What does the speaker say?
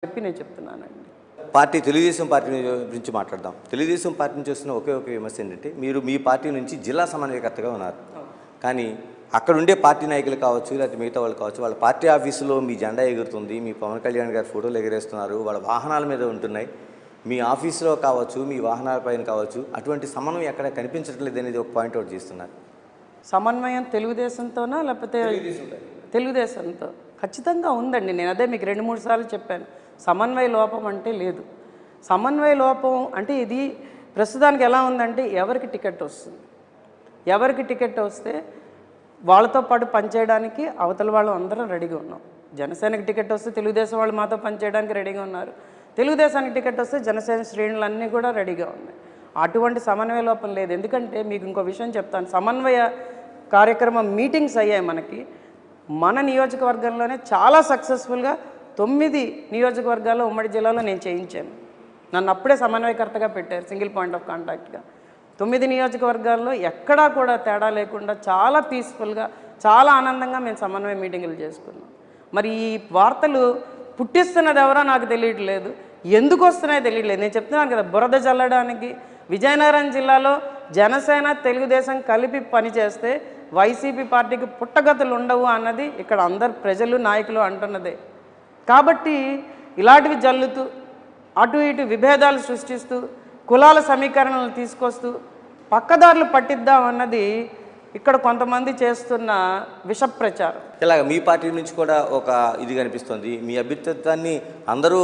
చెప్పి నేను చెప్తున్నానండి. తెలుగుదేశం పార్టీ గురించి మాట్లాడదాం. తెలుగుదేశం పార్టీ నుంచి వస్తున్న ఒకే ఒక విమర్శ ఏంటంటే, మీరు మీ పార్టీ నుంచి జిల్లా సమన్వయకర్తగా ఉన్నారు. కానీ అక్కడ ఉండే పార్టీ నాయకులు కావచ్చు, లేకపోతే మిగతా వాళ్ళు కావచ్చు, వాళ్ళ పార్టీ ఆఫీసులో మీ జెండా ఎగురుతుంది, మీ పవన్ కళ్యాణ్ గారి ఫోటోలు ఎగరేస్తున్నారు, వాళ్ళ వాహనాల మీద ఉంటున్నాయి. మీ ఆఫీసులో కావచ్చు, మీ వాహనాలపైన కావచ్చు, అటువంటి సమన్వయం ఎక్కడ కనిపించట్లేదు అనేది ఒక పాయింట్ అవుట్ చేస్తున్నారు. సమన్వయం తెలుగుదేశంతోనా లేకపోతే తెలుగుదేశంతో ఖచ్చితంగా ఉందండి. నేను అదే మీకు 2-3 సార్లు చెప్పాను. సమన్వయ లోపం అంటే లేదు. సమన్వయ లోపం అంటే ఇది ప్రస్తుతానికి ఎలా ఉందంటే, ఎవరికి టికెట్ వస్తుంది, ఎవరికి టికెట్ వస్తే వాళ్ళతో పాటు పనిచేయడానికి అవతల వాళ్ళు అందరం రెడీగా ఉన్నాం. జనసేనకి టికెట్ వస్తే తెలుగుదేశం వాళ్ళు మాతో పనిచేయడానికి రెడీగా ఉన్నారు. తెలుగుదేశానికి టికెట్ వస్తే జనసేన శ్రేణులన్నీ కూడా రెడీగా ఉన్నాయి. అటువంటి సమన్వయ లోపం లేదు. ఎందుకంటే మీకు ఇంకో విషయం చెప్తాను. సమన్వయ కార్యక్రమం మీటింగ్స్ అయ్యాయి మనకి. మన నియోజకవర్గంలోనే చాలా సక్సెస్ఫుల్గా 9 నియోజకవర్గాల్లో ఉమ్మడి జిల్లాలో నేను చేయించాను. నన్ను అప్పుడే సమన్వయకర్తగా పెట్టారు, సింగిల్ పాయింట్ ఆఫ్ కాంటాక్ట్గా. 9 నియోజకవర్గాల్లో ఎక్కడా కూడా తేడా లేకుండా చాలా పీస్ఫుల్గా, చాలా ఆనందంగా మేము సమన్వయ మీటింగులు చేసుకున్నాం. మరి ఈ వార్తలు పుట్టిస్తున్నది ఎవరో నాకు తెలియట్లేదు, ఎందుకు వస్తున్నాయో తెలియట్లేదు. నేను చెప్తున్నాను కదా, బురద జల్లడానికి విజయనగరం జిల్లాలో జనసేన తెలుగుదేశం కలిపి పనిచేస్తే వైసీపీ పార్టీకి పుట్టగతులు ఉండవు అన్నది ఇక్కడ అందరు ప్రజలు నాయకులు అంటున్నదే. కాబట్టి ఇలాంటివి జల్లుతూ అటు ఇటు విభేదాలు సృష్టిస్తూ కులాల సమీకరణలు తీసుకొస్తూ పక్కదారులు పట్టిద్దాం అన్నది ఇక్కడ కొంతమంది చేస్తున్న విష ప్రచారం. ఇలాగ మీ పార్టీ నుంచి కూడా ఒక ఇది కనిపిస్తుంది. మీ అభ్యర్థిత్వాన్ని అందరూ